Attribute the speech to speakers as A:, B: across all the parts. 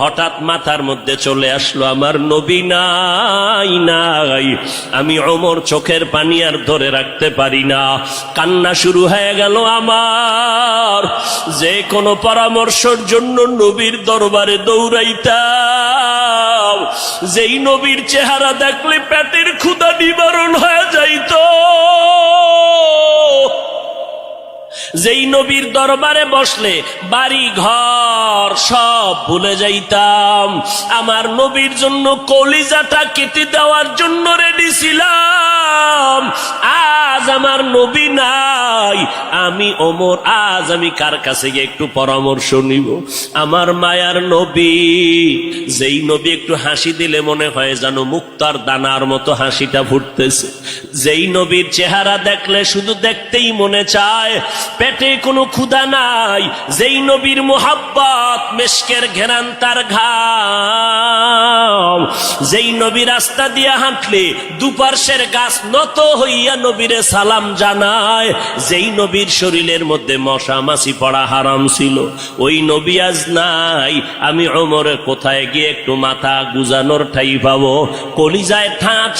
A: হঠাৎ মাথার মধ্যে চলে আসলো আমার নবী নাই নাই। আমি ওমর চোখের পানি আর ধরে রাখতে পারি না, কান্না শুরু হয়ে গেল আমার। যে কোনো পরামর্শের জন্য নবীর দরবারে দৌড়াইতাম, যেই নবীর চেহারা দেখলে পেটের ক্ষুধা নিবারণ হয়ে যাইত, যেই নবীর দরবারে বসলে বাড়ি ঘর সব ভুলে যাইতাম। আমার নবীর জন্য কলিজাটা কেটে দেওয়ার জন্য রেডি ছিলাম। আজ আমার নবী নাই, আমি ওমর আজ আমি কার কাছে গিয়ে একটু পরামর্শ নিব? আমার মায়ার নবী, যেই নবী একটু হাসি দিলে মনে হয় যেন মুক্তার দানার মতো হাসিটা ফুটতেছে, যেই নবীর চেহারা দেখলে শুধু দেখতেই মনে চায়, পেটে কোনো ক্ষুধা নাই, যেই নবীর মোহাব্বত মেশকের ঘেরান তার ঘাম, যেই নবী রাস্তা দিয়ে হাঁটলে দুপার্শ্বের গাছ নত হইয়া নবীরে সালাম জানায়, যেই নবীর শরীরের মধ্যে মশা মাছি পড়া হারাম ছিল, ওই নবী আজ নাই। আমি ওমরের কোথায় গিয়ে একটু মাথা গুজানোর ঠাই পাবো, কলিজায়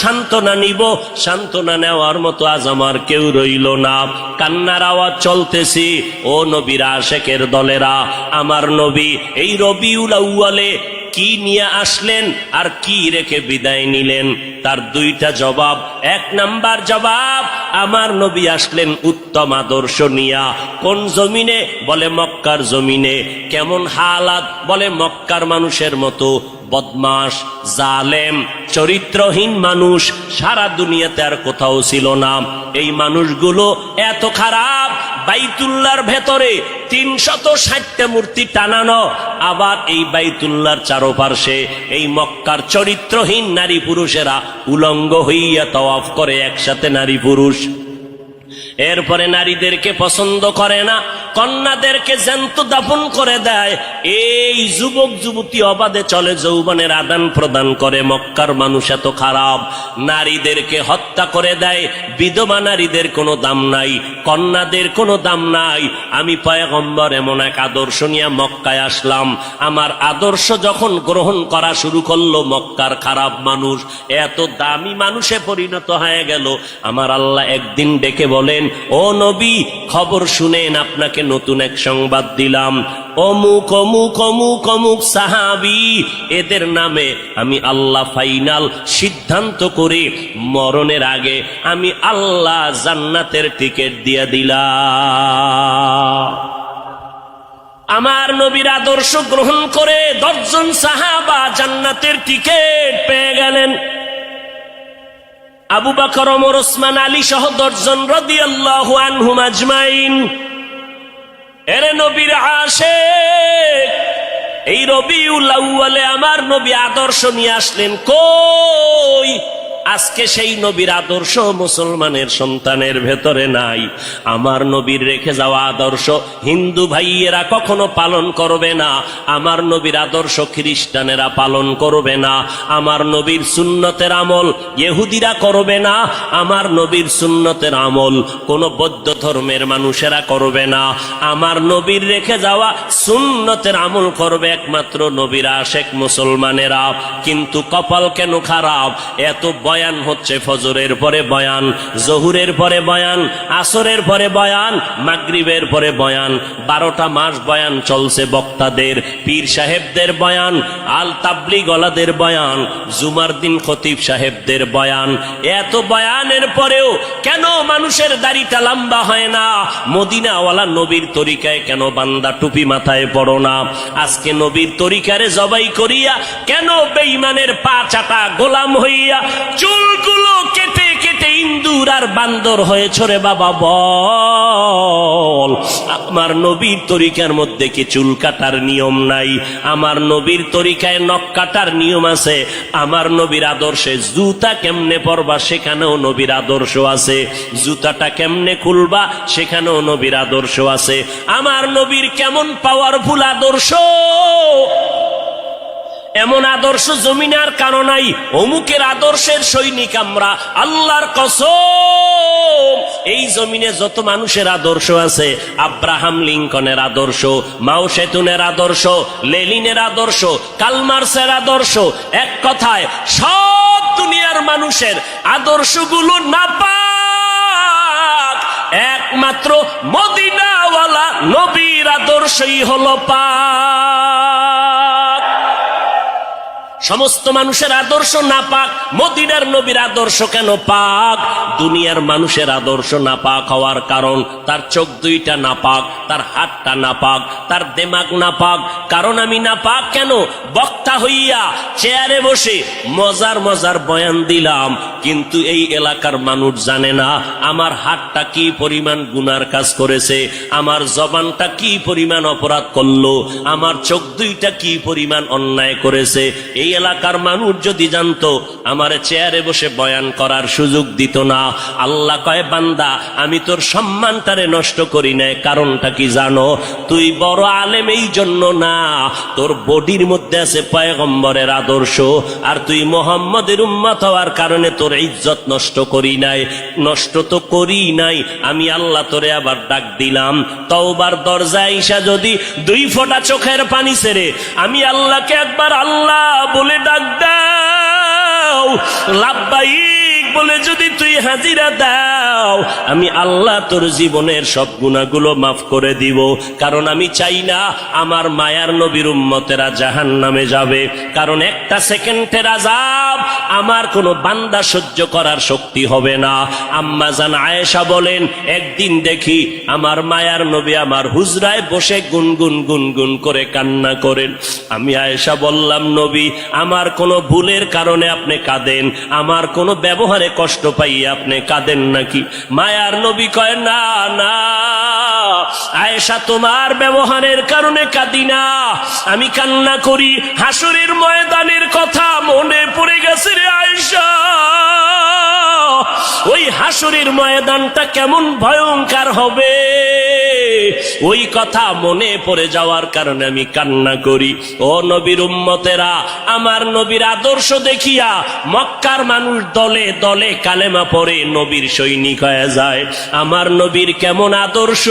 A: সান্ত্বনা নিব? সান্ত্বনা নেওয়ার মতো আজ আমার কেউ রইল না। কান্নার আওয়াজ চলতেছি। ও নবীর আশেকের দলেরা, আমার নবী এই রবিউল আউয়ালে কি নিয়ে আসলেন আর কি রেখে বিদায় নিলেন? তার দুইটা জবাব। এক নাম্বার জবাব, আমার নবী আসলেন উত্তম আদর্শ নিয়া। কোন জমিনে? বলে মক্কার জমিনে। কেমন হালাত? বলে মক্কার মানুষের মতো বদমাশ, জালেম, চরিত্রহীন মানুষ সারা দুনিয়াতে আর কোথাও ছিল না। এই মানুষগুলো এত খারাপ, বাইতুল্লাহর ভেতরে 360টা মূর্তি টানানো, আবার এই বাইতুল্লাহর চারপাশে এই মক্কার চরিত্রহীন নারী পুরুষেরা উলঙ্গ হইয়া তাওয়াফ করে একসাথে নারী পুরুষ। এরপরে নারীদেরকে পছন্দ করে না, কন্যাদেরকে জ্যান্ত দাফন করে দেয়। এই যুবক যুবতী অবাধে চলে, যৌবনের আদান প্রদান করে। মক্কার মানুষ এত খারাপ, নারীদেরকে হত্যা করে দেয়। বিধবা নারীদের কোনো দাম নাই, কন্যাদের কোনো দাম নাই। আমি পয়গম্বর এমন এক আদর্শ নিয়ে মক্কায় আসলাম। আমার আদর্শ যখন গ্রহণ করা শুরু করলো, মক্কার খারাপ মানুষ এত দামি মানুষে পরিণত হয়ে গেল। আমার আল্লাহ একদিন ডেকে বলেন, ও নবী, খবর শুনেন, আপনাকে নতুন এক সংবাদ দিলাম। অমুক অমুক অমুক অমুক সাহাবী, এদের নামে আমি আল্লাহ ফাইনাল সিদ্ধান্ত করে মরণের আগে আমি আল্লাহ জান্নাতের টিকিট দিয়ে দিলাম। আমার নবীর আদর্শ গ্রহণ করে 10 জন সাহাবা জান্নাতের টিকিট পেয়ে গেলেন। আবু বকর, ওমর, ওসমান, আলী সহ 10 জন রাদিয়াল্লাহু আনহুম আজমাইন। এরে নবীর আশিক, এই রবিউল আউয়ালে আমার নবী আদর্শ নিয়ে আসলেন। কই? আজকে সেই নবীর আদর্শ মুসলমানের সন্তানের ভেতরে নাই। আমার নবীর রেখে যাওয়া আদর্শ হিন্দু ভাইয়েরা কখনো পালন করবে না। আমার নবীর আদর্শ খ্রিস্টানেরা পালন করবে না। আমার নবীর সুন্নতের আমল ইহুদিরা করবে না। আমার নবীর সুন্নতের আমল কোন বৌদ্ধ ধর্মের মানুষেরা করবে না। আমার নবীর রেখে যাওয়া সুন্নতের আমল করবে একমাত্র নবীর আশেক মুসলমানেরা। কিন্তু কপাল কেন খারাপ, এত বয়ান হচ্ছে, ফজরের পরে বয়ান, জহুরের পরে বয়ান, আসরের পরে বয়ান, মাগরিবের পরে বয়ান, 12টা মাস বয়ান চলছে বক্তাদের, পীর সাহেবদের বয়ান, আল তাবলিগওয়ালাদের বয়ান, জুমার দিন খতিব সাহেবদের বয়ান। এত বয়ানের পরেও কেন মানুষের দাড়িটা লম্বা হয় না? মদিনাওয়ালা নবীর তরিকায় কেন বান্দা টুপি মাথায় পড়ো না? আজকে নবীর তরিকারে জবাই করিয়া কেন বেঈমানের পা চাটা গোলাম হইয়া চুলগুলো কেটে কেটে ইন্দুর আর বান্দর হয়েছ রে বাবা? বল, আমার নবীর তরিকার মধ্যে কি চুল কাটার নিয়ম নাই? আমার নবীর তরিকায় নখ কাটার নিয়ম আছে। আমার নবীর আদর্শে জুতা কেমনে পরবা সেখানেও নবীর আদর্শ আছে। জুতাটা কেমনে খুলবা সেখানেও নবীর আদর্শ আছে। আমার নবীর কেমন পাওয়ারফুল আদর্শ! এমন আদর্শ জমিনে আর কারো নাই। অমুকের আদর্শের সৈনিক আমরা, আল্লাহর কসম। এই জমিনে যত মানুষের আদর্শ আছে, আব্রাহাম লিঙ্কনের আদর্শ, মাও সেতুনের আদর্শ, লেনিনের আদর্শ, কালমার্সের আদর্শ, এক কথায় সব দুনিয়ার মানুষের আদর্শগুলো নাপাক। একমাত্র মদিনাওয়ালা নবীর আদর্শই হলো পাক। সমস্ত মানুষের আদর্শ নাপাক, মদিনার নবীর আদর্শ কেন পাক? দুনিয়ার মানুষের আদর্শ নাপাক হওয়ার কারণ তার চোখ দুইটা নাপাক, তার হাতটা নাপাক, তার দেমাগ নাপাক। কারণ আমি নাপাক কেন? বক্তা হইয়া চেয়ারে বসে মজার মজার বয়ান দিলাম, কিন্তু এই এলাকার মানুষ জানে না আমার হাতটা কি পরিমাণ গুনার কাজ করেছে, আমার জবানটা কি পরিমাণ অপরাধ করলো, আমার চোখ দুইটা কি পরিমাণ অন্যায় করেছে। এই এলাকার মানুষ যদি জানতো, আমার চেয়ারে বসে বয়ান করার সুযোগ দিত না। আল্লাহ কয়, বান্দা আমি তোর সম্মানটারে নষ্ট করি নাই। কারণটা কি জানো? তুই বড় আলেম এই জন্য না, তোর বডির মধ্যে আছে পয়গম্বরের আদর্শ, আর তুই মুহাম্মদের উম্মত হওয়ার কারণে তোর ইজ্জত নষ্ট করি নাই। নষ্ট তো করি নাই, আমি আল্লাহ তোরে আবার ডাক দিলাম। তওবার দরজায় ঈশা যদি 2 ফোঁটা চোখের পানি ছেড়ে আমি আল্লাহকে একবার আল্লাহ বলে ডাক দাও, লাব্বাইক বলে যদি তুই হাজিরা দাও, আমি আল্লাহ তোর জীবনের সব গুনাহগুলো মাফ করে দিব। কারণ আমি চাই না আমার মায়ার নবীর উম্মতেরা জাহান্নামে যাবে। কারণ একটা সেকেন্ডের আযাব আমার কোনো বান্দা সহ্য করার শক্তি হবে না। আম্মা জান আয়েশা বলেন, একদিন দেখি আমার মায়ার নবী আমার হুজরায় বসে গুনগুন গুনগুন করে কান্না করেন। আমি আয়েশা বললাম, নবী আমার কোনো ভুলের কারণে আপনি কাঁদেন, আমার কোনো ব্যবহারে কষ্ট পাইয়ে আপনি কাঁদেন নাকি? মায়ার নবী কয়, না না আয়েশা, তোমার ব্যবহারের কারণে কাঁদি না, আমি কান্না করি হাসরের ময়দানের কথা মনে পড়ে গেছে রে আয়েশা। ওই হাসরের ময়দানটা কেমন ভয়ঙ্কর হবে, ওই কথা মনে পড়ে যাওয়ার কারণে আমি কান্না করি। ও নবীর উম্মতেরা, আমার নবীর আদর্শ দেখিয়া মক্কার মানুষ দলে দলে কালেমা পড়ে নবীর সৈনিক হয়ে যায়। আমার নবীর কেমন আদর্শ!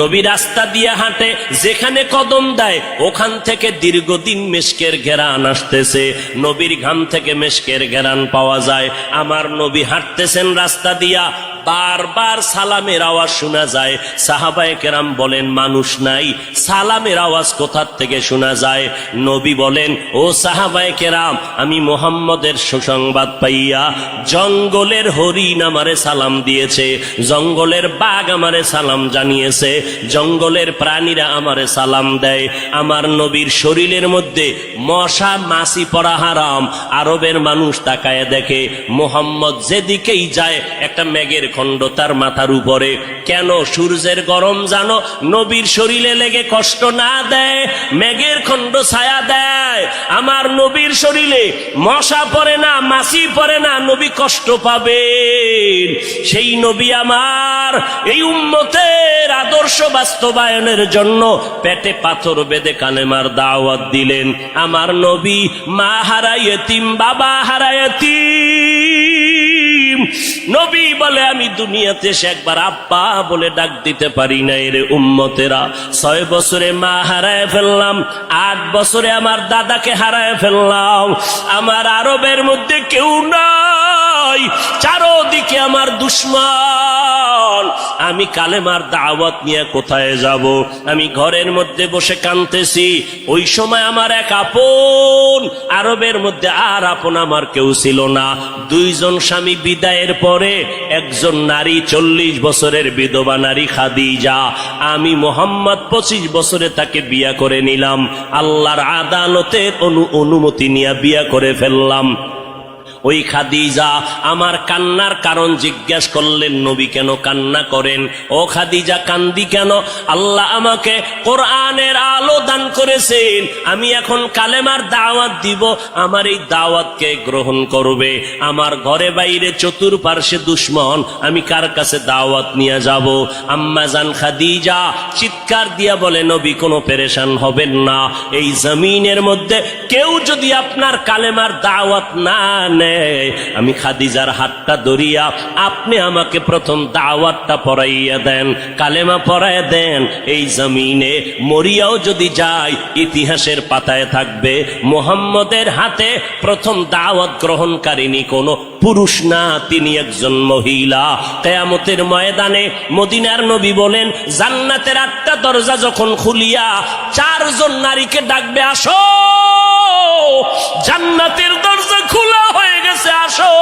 A: নবী রাস্তা দিয়ে হাঁটে, যেখানে কদম দেয় ওখান থেকে দীর্ঘদিন মেশকের ঘেরান আসতেছে। নবীর ঘাম থেকে মেশকের ঘেরান পাওয়া যায়। আমার নবী হাঁটতেছেন রাস্তা দিয়া, বারবার সালামের আওয়াজ শোনা যায়। সাহাবায়ে কেরাম বলেন, মানুষ নাই, সালামের আওয়াজ কোথার থেকে শোনা যায়? নবী বলেন, ও সাহাবায়ে কেরাম, আমি মুহাম্মদের সুসংবাদ পাইয়া জঙ্গলের হরিণ আমারে সালাম দিয়েছে, জঙ্গলের বাঘ আমারে সালাম জানিয়েছে, জঙ্গলের প্রাণীরা আমারে সালাম দেয়। আমার নবীর শরীরের মধ্যে মশা মাছি পড়া হারাম। আরবের মানুষ তাকায় দেখে মুহাম্মদ যেদিকেই যায় একটা মেঘের খণ্ড তার মাথার উপরে। কেন? সূর্যের গরম জানো নবীর শরীরে লেগে কষ্ট না দেয়, মেঘের খণ্ড ছায়া দেয়। আমার নবীর শরীরে মশা পড়ে না, মাছি পড়ে না, নবী কষ্ট পাবেন। সেই নবী আমার এই উম্মতের আদর্শ বাস্তবায়নের জন্য পেটে পাথর বেঁধে কালেমার দাওয়াত দিলেন। আমার নবী মা হারা ইয়েতিম, বাবা হারা ইয়েতিম। নবী বলে, আমি দুনিয়াতে এসে একবার আব্বা বলে ডাক দিতে পারি না। এর উম্মতেরা 6 বছরে মা হারায় ফেললাম, 8 বছরে আমার দাদাকে হারায় ফেললাম। আমার আরবের মধ্যে কেউ নাই, চারদিকে আমার দুশ্মন। আমি কালেমার দাওয়াত নিয়ে কোথায় যাব? আমি ঘরের মধ্যে বসে কাঁদতেছি। ওই সময় আমার এক আপন, আরবের মধ্যে আর আপন আমার কেউ ছিল না। 2 জন স্বামী বিদায়ের পরে একজন নারী, 40 বছরের বিধবা নারী খাদিজা। আমি মুহাম্মদ 25 বছরে তাকে বিয়া করে নিলাম। আল্লাহর আদালতের অনুমতি নিয়ে বিয়া করে ফেললাম। ওই খাদিজা আমার কান্নার কারণ জিজ্ঞেস করলেন, নবী কেন কান্না করেন? ও খাদিজা কান্দি কেন? আল্লাহ আমাকে কোরআনের আলো দান করেছেন, আমি এখন কালেমার দাওয়াত দিব, আমার এই দাওয়াতকে গ্রহণ করবে। আমার ঘরে বাইরে চতুর্পার্শ্বে দুশ্মন, আমি কার কাছে দাওয়াত নিয়ে যাব? আম্মা জান খাদিজা চিৎকার দিয়া বলে, নবী কোনো পেরেশান হবেন না, এই জমিনের মধ্যে কেউ যদি আপনার কালেমার দাওয়াত না নেয়, আমি খাদিজার হাতটা ধরিয়া আপনি আমাকে প্রথম দাওয়াতটা পড়াইয়া দেন, কালেমা পড়াইয়া দেন। এই জমিনে মরিয়াও যদি যায়, ইতিহাসের পাতায় থাকবে মুহাম্মদের হাতে প্রথম দাওয়াত গ্রহণকারিনী কোনো পুরুষ না, তিনি একজন মহিলা। কিয়ামতের ময়দানে মদিনার নবী বলেন, জান্নাতের 8টা দরজা যখন খুলিয়া 4 জন নারীকে ডাকবে, আসো, জান্নাতের দরজা খোলা হয়ে গেছে, আসো।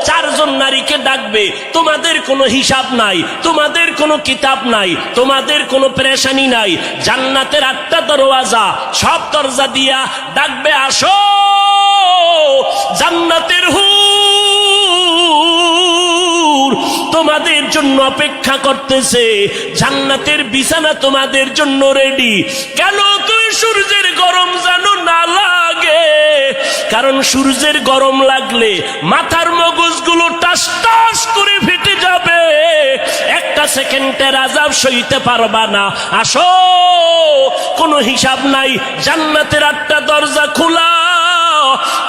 A: 4 জন নারীকে ডাকবে, তোমাদের কোনো হিসাব নাই, তোমাদের কোনো কিতাব নাই, তোমাদের কোনো পেরেশানি নাই, জান্নাতের 8টা দরওয়াজা, সব দরজা দিয়া ডাকবে, আসো, জান্নাতের হুর তোমাদের জন্য অপেক্ষা করতেছে, জান্নাতের বিছানা তোমাদের জন্য রেডি। কেন? তুমি সূর্যের গরম জানো না লাগে, কারণ সূর্যের গরম লাগলে মাথার মগজগুলো টাস টাস করে ফেটে যাবে, একটা সেকেন্ডের আযাব সইতে পারবা না। আসো, কোনো হিসাব নাই, জান্নাতের 8টা দরজা খোলা,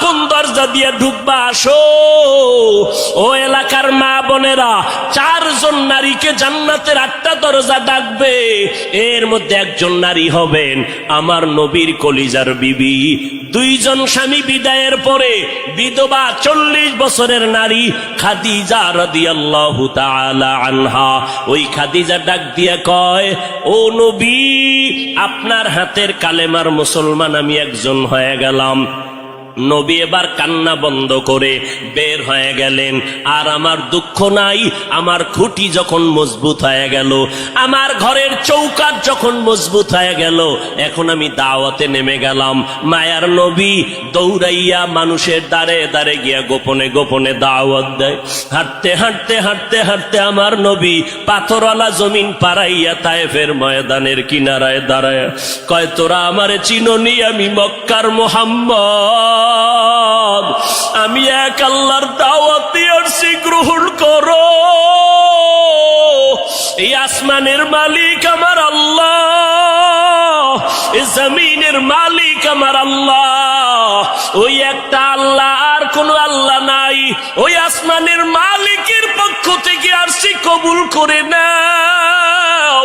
A: কোন দরজা দিয়ে ঢুকবা, আসো। ও এলাকার মা বোনেরা, 4 জন নারীকে জান্নাতের 8টা দরজা ডাকবে, এর মধ্যে একজন নারী হবেন আমার নবীর কলিজার বিবি। 2 জন স্বামী বিদায়ের পরে বিধবা 40 বছরের নারী খাদিজা রাদিয়াল্লাহু তাআলা আনহা। ওই খাদিজা ডাক দিয়া কয়, ও নবী, আপনার হাতের কালেমার মুসলমান আমি একজন হয়ে গেলাম। নবী এবার কান্না বন্ধ করে বের হয়ে গেলেন। আর আমার দুঃখ নাই, আমার খুঁটি যখন মজবুত হয়ে গেল, আমার ঘরের চৌকাঠ যখন মজবুত হয়ে গেল, এখন আমি দাওয়াতে নেমে গেলাম। মায়ার নবী দৌড়াইয়া মানুষের দ্বারে দ্বারে গিয়া গোপনে গোপনে দাওয়াত দেয়। হাঁটতে হাঁটতে হাঁটতে হাঁটতে আমার নবী পাথরওয়ালা জমিন পারাইয়া তায়েফের ময়দানের কিনারায় দাঁড়ায় কয়, তোরা আমারে চিনোনি, আমি মক্কার মুহাম্মদ, আমি এক আল্লাহর দাওয়াতে আসছি, গ্রহণ করো। এই আসমানের মালিক আমার আল্লাহ, এই জমিনের মালিক আমার আল্লাহ, ওই একটা আল্লাহ, আর কোন আল্লাহ নাই। ওই আসমানের মালিকের পক্ষ থেকে আসছি, কবুল করে নাও।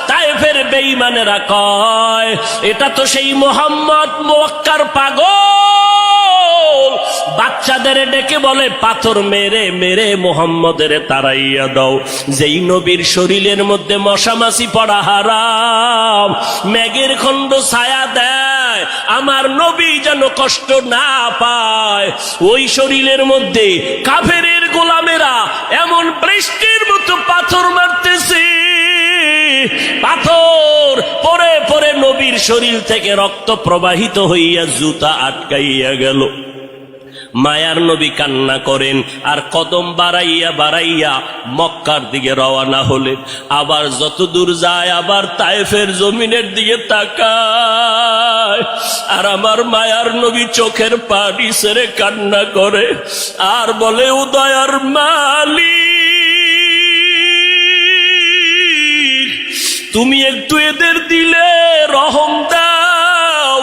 A: তায়েফের বেঈমানেরা কয়, এটা তো সেই মুহাম্মদ মক্কার পাগল। বাচ্চাদের ডেকে বলে, পাথর মেরে মেরে মুহাম্মদের তাড়াইয়া দাও। যেই নবীর শরীরের মধ্যে মশামাছি পড়া হারাম, মেঘের খণ্ড ছায়া দেয়, আমার নবী যেন কষ্ট না পায়। ওই শরীরের মধ্যে কাফেরের গোলামেরা এমন বৃষ্টির মতো পাথর মারতেছে, পাথর পরে পরে নবীর শরীর থেকে রক্ত প্রবাহিত হইয়া জুতা আটকাইয়া গেল। মায়ার নবী কান্না করেন, আর কদম বাড়াইয়া বাড়াইয়া মক্কার দিকে রওনা হলেন। আবার যত দূর যায়, আবার তায়েফের জমিনের দিকে তাকায়, আর আমার মায়ার নবী চোখের পানি ছেড়ে কান্না করে, আর বলে, উদয়ার মালিক, তুমি একটু এদের দিলে রহম দাও।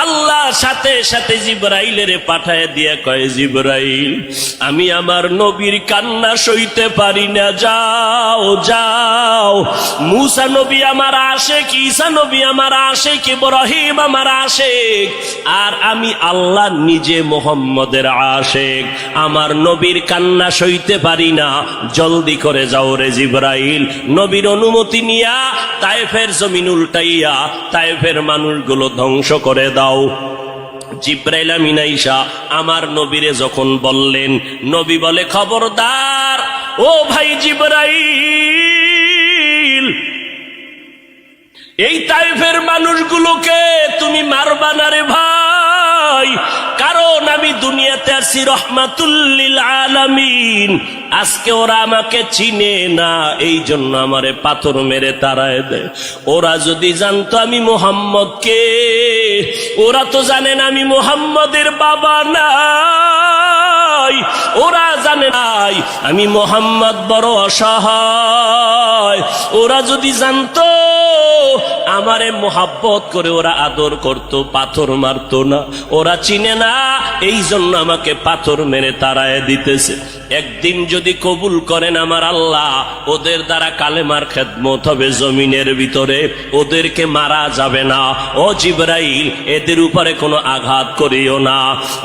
A: আল্লাহ সাথে সাথে জিবরাইলের পাঠায় দিয়া কয়, জিবরাইল, আমি আমার নবীর কান্না সইতে পারি না, যাও যাও। মুসা নবী আমার আশেক, ঈসা নবী আমার আশেক, ইব্রাহিম আমার আশেক, আর আমি আল্লাহ নিজে মুহাম্মদের আশেক। আমার নবীর কান্না সইতে পারি না, জলদি করে যাও রে জিবরাইল। নবীর অনুমতি নিয়া তায়েফের জমিন উল্টাইয়া তায়েফের মানুষগুলো ধ্বংস করে দাও। জিবরাইল আমিন আইসা আমার নবীরে যখন বললেন, নবী বলে, খবরদার ও ভাই জিবরাইল, এই তায়েফের মানুষগুলোকে তুমি মারবা না রে ভাই, কারণ আমি দুনিয়াতে আসি রহমাতুল লিল আলামিন, আজকে ওরা আমাকে চিনে না, এই জন্য আমারে পাথর মেরে তাড়ায় দেয়। ওরা যদি জানতো আমি মুহাম্মদ কে, ওরা তো জানেন আমি মুহাম্মদের বাবা নাই, ওরা জানে নাই আমি মুহাম্মদ বড় অসহায়। ওরা যদি জানতো আমারে মোহাব্বত করে ওরা আদর করত, পাথর মারতো না। ওরা চিনে না, এই জন্য আমাকে পাথর মেরে তাড়ায় দিতেছে। একদিন যদি কবুল করেন আমার আল্লাহ, ওদের দ্বারা কালেমার খেদমত হবে জমিনের ভিতরে, ওদেরকে মারা যাবে না। ও জিবরাইল, এদের উপরে কোনো আঘাত করিও না।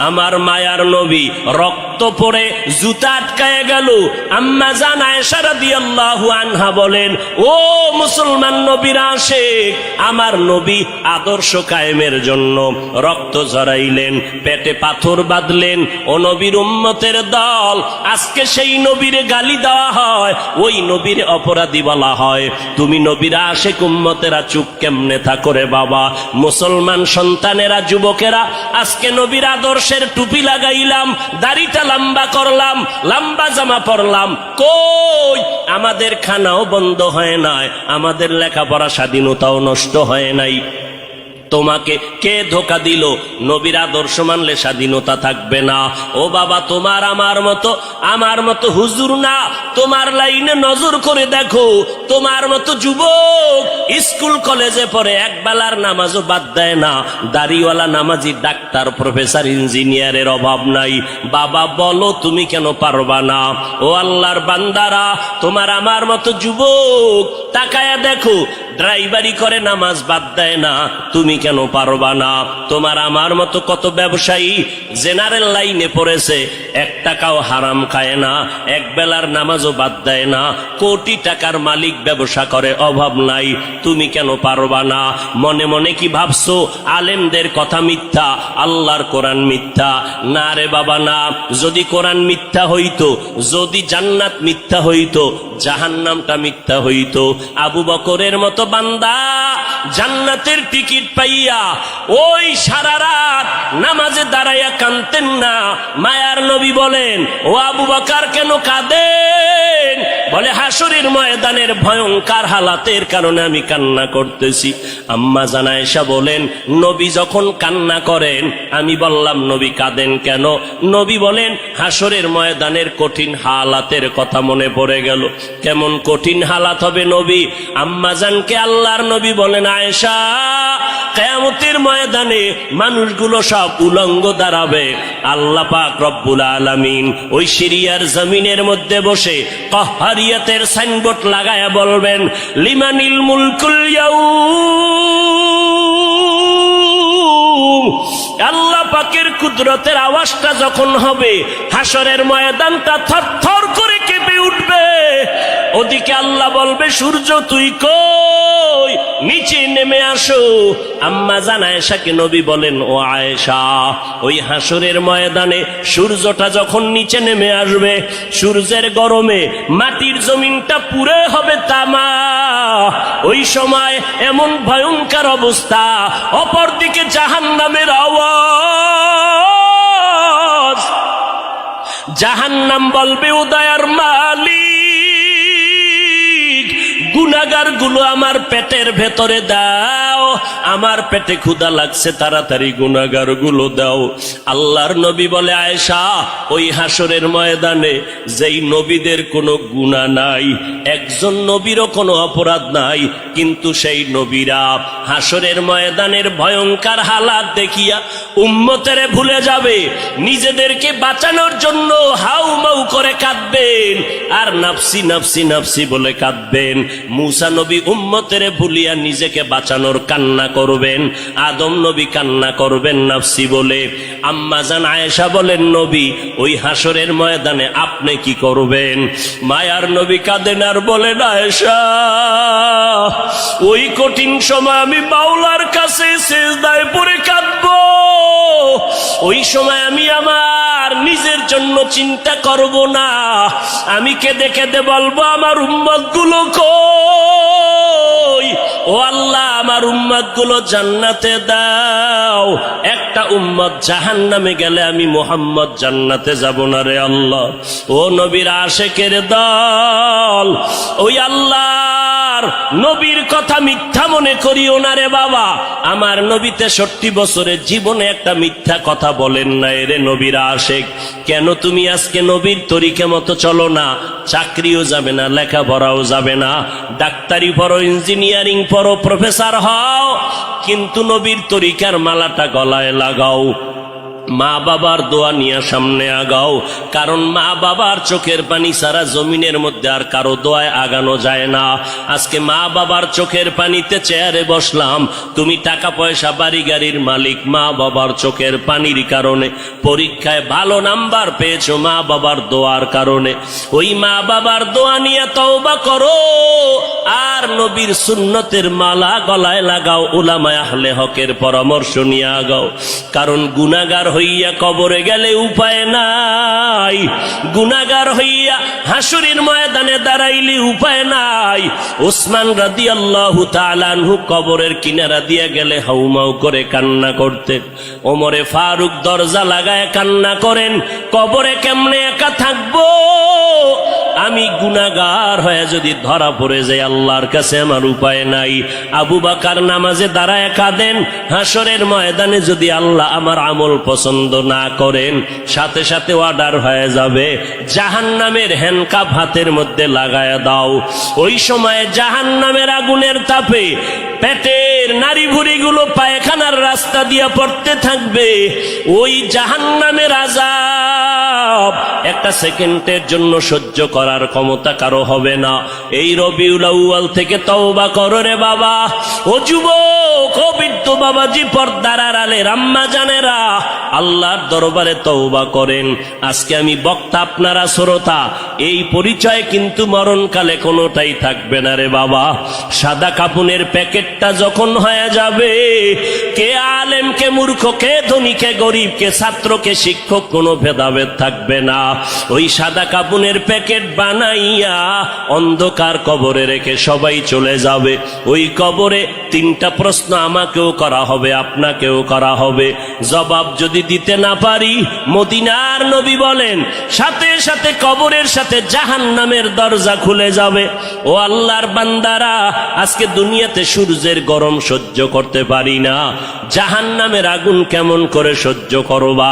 A: আমার মায়ার নবী রক্ত পড়ে জুতা আটকায় গেল। আম্মা জান আয়েশা রাদিয়াল্লাহু আনহা বলেন, ও মুসলমান নবীর আশিক, আমার নবী আদর্শ কায়েমের জন্য রক্ত ঝরাইলেন, পেটে পাথর বাঁধলেন। ও নবীর উম্মতের দল, আজকে সেই নবীরে গালি দেওয়া হয়, ওই নবীর অপরাধী বলা হয়। তুমি নবীর আশিক উম্মতেরা চুপ কেমনে থাকো রে বাবা? মুসলমান সন্তানেরা, যুবকেরা, আজকে নবীর আদর্শের টুপি লাগাইলাম, দাড়িটা লম্বা করলাম, লম্বা জামা পরলাম, কই আমাদের খানাও বন্ধ হয় নাই, আমাদের লেখাপড়া স্বাধীনতাও নষ্ট হয় নাই। তোমাকে কে ধোকা দিল? নবীর আদর্শ মানলে স্বাধীনতা থাকবে না। ও বাবা, তোমার আমার মতো হুজুর না, তোমার লাইনে নজর করে দেখো, তোমার মতো যুবক স্কুল কলেজে পড়ে একবেলার নামাজও বাদ দেয় না, দাড়িওয়ালা নামাজি ডাক্তার প্রফেসর ইঞ্জিনিয়ারের অভাব নাই। বাবা বলো, তুমি কেন পারবা না? ও আল্লাহর বান্দারা, তোমার আমার মতো যুবক তাকায়া দেখো, ড্রাইভারি করে নামাজ বাদ দেয় না, তুমি কেন পারবা না? তোমার আমার মতো কত ব্যবসায়ী জেনারেল লাইনে পড়েছে, এক টাকাও হারাম খায় না, এক বেলার নামাজও বাদ দেয় না, কোটি টাকার মালিক, ব্যবসা করে, অভাব নাই, তুমি কেন পারবা না? মনে মনে কি ভাবছো আলেমদের কথা মিথ্যা, আল্লাহর কোরআন মিথ্যা? না রে বাবা না। যদি কোরআন মিথ্যা হইতো, যদি জান্নাত মিথ্যা হইতো, জাহান্নামটা মিথ্যা হইতো। আবু বকরের মতো বান্দা জান্নাতের টিকিট পাইয়া ওই সারা রাত নামাজে দাঁড়াইয়া কাঁদতেন না। মায়ার নবী বলেন, ও আবু বকর কেন কাঁদেন? বলে, হাসরের ময়দানের ভয়ঙ্কর হালাতের কারণে আমি কান্না করতেছি। আম্মা জান আয়েশা বলেন, নবী যখন কান্না করেন, আমি বললাম নবী কাঁদেন কেন? নবী বলেন, হাসরের ময়দানের কঠিন হালাতের কথা মনে পড়ে গেল। কেমন কঠিন হালাত হবে নবী? আম্মা জানকে আল্লাহর নবী বলেন, আয়েশা, কিয়ামতের ময়দানে মানুষগুলো সব উলঙ্গ দাঁড়াবে। আল্লাহ পাক রব্বুল আলামিন ওই সিরিয়ার জমিনের মধ্যে বসে কাহ্হারিয়াতের সাইনবোর্ড লাগায়া বলবেন, লিমানিল মুলকুল ইয়াউম। আল্লাহ পাকের কুদরতের আওয়াজটা যখন হবে, হাসরের ময়দানটা থরথর করে কেঁপে উঠবে। ওদিকে আল্লাহ বলবে, সূর্য তুই কই? নিচে নেমে আসো। আম্মা জান আয়েশাকে নবী বলেন, ও আয়েশা, ওই হাসরের ময়দানে সূর্যটা যখন নিচে নেমে আসবে, সূর্যের গরমে মাটির জমিনটা পুরে হবে তামা। ওই সময় এমন ভয়ঙ্কর অবস্থা, অপরদিকে জাহান্নামের আওয়াজ। জাহান্নাম বলবে, ও দয়ার মালিক, গুনাহগার গুলো আমার পেটের ভেতরে দাও, আমার পেটে ক্ষুধা লাগছে, তাড়াতাড়ি গুনাহগার গুলো দাও। আল্লাহর নবী বলে, আয়েশা, ওই হাসরের ময়দানে যেই নবীদের কোনো গুনাহ নাই, একজন নবীরও কোনো অপরাধ নাই, কিন্তু সেই নবীরা হাসরের ময়দানের ভয়ঙ্কর হালাত দেখিয়া উম্মতেরে ভুলে যাবে, নিজেদেরকে বাঁচানোর জন্য হাউমাউ করে কাঁদবেন, আর নাফসি নাফসি নাফসি বলে কাঁদবেন। মূসা নবী উম্মতেরে ভুলিয়া নিজেকে বাঁচানোর কান্না করবেন, আদম নবী কান্না করবেন নাফসি বলে। আম্মা জান আয়েশা বলেন, নবী, ওই হাসরের ময়দানে আপনি কি করবেন? মায়ার নবী কাঁদেন আর বলেন, আয়েশা, ওই কঠিন সময় আমি মাওলার কাছে সিজদায় পড়ে কাঁদবো। ওই সময় আমি আমার নিজের জন্য চিন্তা করব না, আমি কেঁদে কেঁদে বলবো, আমার উম্মত গুলো কই? ও আল্লাহ আমার উম্মত গুলো জান্নাতে দাও, একটা উম্মত জাহান্নামে গেলে আমি মুহাম্মদ জান্নাতে যাব না রে আল্লাহ। ও নবীর আশেকের দল, ওই আল্লাহর নবীর কথা মিথ্যা মনে করিও না রে বাবা। আমার নবী 63 বছরের জীবনে একটা মিথ্যা কথা বলেন না রে নবীর আশেক। কেন তুমি আজকে নবীর তরিকা মতো চলো না? চাকরিও যাবে না, লেখাপড়াও যাবে না, ডাক্তারি পড়ো, ইঞ্জিনিয়ারিং পড়ো, প্রফেসর হও, কিন্তু নবীর তরিকার মালাটা গলায় লাগাও, মা বাবার দোয়া নিয়ে সামনে আগাও। কারণ মা বাবার চোখের পানি ছাড়া জমিনের মধ্যে আর কারো দোয়ায় আগানো যায় না। আজকে মা বাবার চোখের পানিতে চেয়ারে বসলাম, তুমি টাকা পয়সা বাড়ি গাড়ির মালিক, মা বাবার চোখের পানির কারণে। পরীক্ষায় ভালো নাম্বার পেয়েছো মা বাবার দোয়ার কারণে। ওই মা বাবার দোয়া নিয়ে তওবা করো আর নবীর সুন্নতের মালা গলায় লাগাও, উলামায়ে আহলে হকের পরামর্শ নিয়ে আগাও। কারণ গুনাহগার হইয়া কবরে গেলে উপায় নাই, গুনাহগার হইয়া হাসরের ময়দানে দাঁড়াইলে উপায় নাই। ওসমান রাদিয়াল্লাহু তাআলা আনহু কবরের কিনারা দিয়া গেলে হাউমাউ করে কান্না করতেন। ওমরে ফারুক দরজা লাগায় কান্না করেন, কবরে কেমনে একা থাকবো, আমি গুনাহগার হয়ে যদি ধরা পড়ে যাই আল্লাহর কাছে আমার উপায় নাই। আবু বকর নামাজে দাঁড়ায় কাঁদেন, হাসরের ময়দানে যদি আল্লাহ আমার আমল পছন্দ না করেন সাথে সাথে অর্ডার হয়ে যাবে, জাহান্নামের হ্যান্ডকাপ হাতের মধ্যে লাগায়া দাও। ওই সময় জাহান্নামের আগুনের তাপে পেটের নারী ভুঁড়িগুলো পায়খানার রাস্তা দিয়া পড়তে থাকবে। ওই জাহান্নামের আযাব একটা সেকেন্ডের জন্য সহ্য করার ক্ষমতা কারো হবে না। এই রবিউল আউয়াল থেকে তওবা করো রে বাবা। ও যুবক, ও বৃদ্ধ বাবাজি, পর্দার আড়ালের আম্মা জানেরা, আল্লাহর দরবারে তওবা করেন। আজকে আমি বক্তা, আপনারা শ্রোতা, এই পরিচয় কিন্তু মরণকালে কোনোটাই থাকবে না রে বাবা। সাদা কাপুনের প্যাকেটটা যখন হয়ে যাবে, কে আলেম কে মূর্খ, কে ধনী কে গরিব, কে ছাত্র কে শিক্ষক, কোনো ভেদাভেদ থাকবে না। ওই সাদা কাপুনের প্যাকেট বানাইয়া অন্ধকার কবরে রেখে সবাই চলে যাবে। ওই কবরে 3টা প্রশ্ন আমাকেও করা হবে, আপনাকেও করা হবে। জবাব যদি দিতে না পারি, মদিনার নবী বলেন সাথে সাথে কবরের সাথে জাহান্নামের দরজা খুলে যাবে। ও আল্লাহর বান্দারা, আজকে দুনিয়াতে সূর্যের গরম সহ্য করতে পারি না, জাহান্নামের আগুন কেমন করে সহ্য করবা?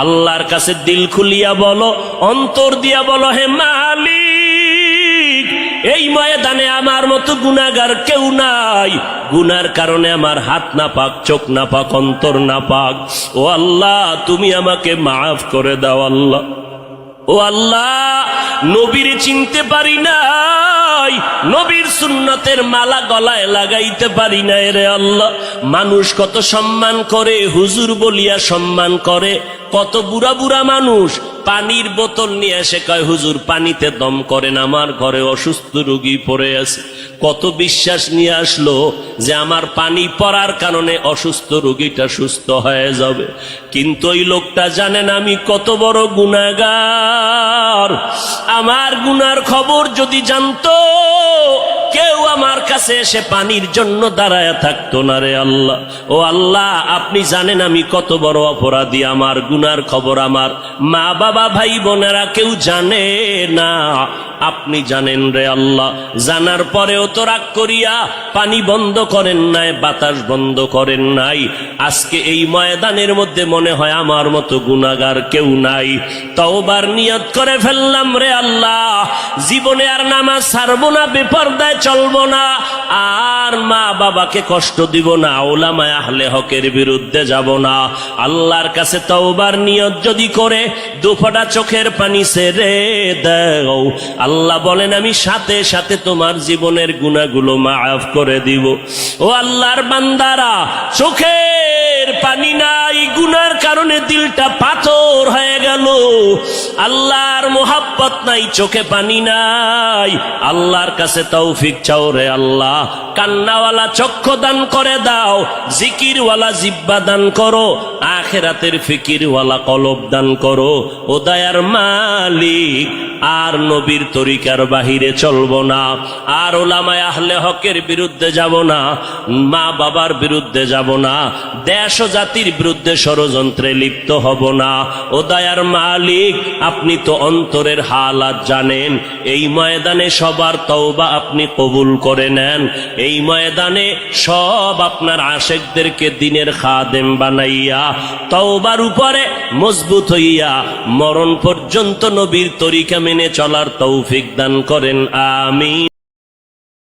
A: আল্লাহর কাছে দিল খুলিয়া বলো, অন্তর দিয়া বলো, হে মালিক, এই ময়দানে আমার মতো গুনাহগার কেউ নাই। গুনার কারণে আমার হাত না পাক, চোখ না পাক, অন্তর না পাক। ও আল্লাহ, তুমি আমাকে মাফ করে দাও আল্লাহ। ও আল্লাহ, নবীর চিনতে পারি নাই, নবীর সুন্নতের মালা গলায় লাগাইতে পারি না রে আল্লাহ। মানুষ কত সম্মান করে, হুজুর বলিয়া সম্মান করে। কত বুড়া বুড়া মানুষ পানির বোতল নিয়ে এসে কয়, হুজুর পানিতে দম করেন, আমার ঘরে অসুস্থ রোগী পড়ে আছে। কত বিশ্বাস নিয়ে আসলো যে আমার পানি পড়ার কারণে অসুস্থ রোগীটা সুস্থ হয়ে যাবে। কিন্তু ওই লোকটা জানেন আমি কত বড় গুনাহগার। আমার গুনার খবর যদি জানতো, কেউ আমার কাছে এসে পানির জন্য দাঁড়ায় থাকতো না রে আল্লাহ। ও আল্লাহ, আপনি জানেন আমি কত বড় অপরাধী। আমার গুনার খবর আমার মা বাবা ভাই বোনেরা কেউ জানে না, আপনি জানেন রে আল্লাহ। জানার পরেও তো রাগ করিয়া পানি বন্ধ করেন নাই, বাতাস বন্ধ করেন নাই। আজকে এই ময়দানের মধ্যে মনে হয় আমার মতো গুনাহগার কেউ নাই। তওবার নিয়ত করে ফেললাম রে আল্লাহ, জীবনে আর নামাজ ছাড়বো না, বেপরদায় চলবো না, আর মা বাবাকে কষ্ট দিব না, উলামায়ে আহলে হকের বিরুদ্ধে যাব না। আল্লাহর কাছে তওবার নিয়ত যদি করে দুফোঁটা চোখের পানি ছেড়ে দাও, আল্লাহ বলেন আমি সাথে সাথে তোমার জীবনের গুনাহগুলো মাফ করে দিব। ও আল্লাহর বান্দারা, চোখের পানি নাই, গুনার কারণে দিলটা পাথর হয়ে গেল। আল্লাহর মোহাব্বত নাই, চোখে পানি নাই। আল্লাহর কাছে তৌফিক চাও রে আল্লাহ। কান্নাওয়ালা চক্ষু দান করে দাও, জিকিরওয়ালা জিহ্বা দান করো, আখিরাতের ফিকিরওয়ালা কলব দান করো। ও দয়ার মালিক, আর নবীর তরিকার বাহিরে চলবো না, আর ওলামায়ে আহলে হকের বিরুদ্ধে যাব না, মা বাবার বিরুদ্ধে যাব না, দেশ ও জাতির বিরুদ্ধে ষড়যন্ত্রে লিপ্ত হব না। ও দয়ার মালিক, আপনি তো অন্তরের হালাত জানেন। এই ময়দানে সবার তওবা আপনি কবুল করে নেন। এই ময়দানে সব আপনার আশেকদেরকে দিনের খাদেম বানাইয়া তওবার উপরে মজবুত হইয়া মরণ পর্যন্ত নবীর তরিকা মেনে চলার তৌফিক দান করেন। আমিন।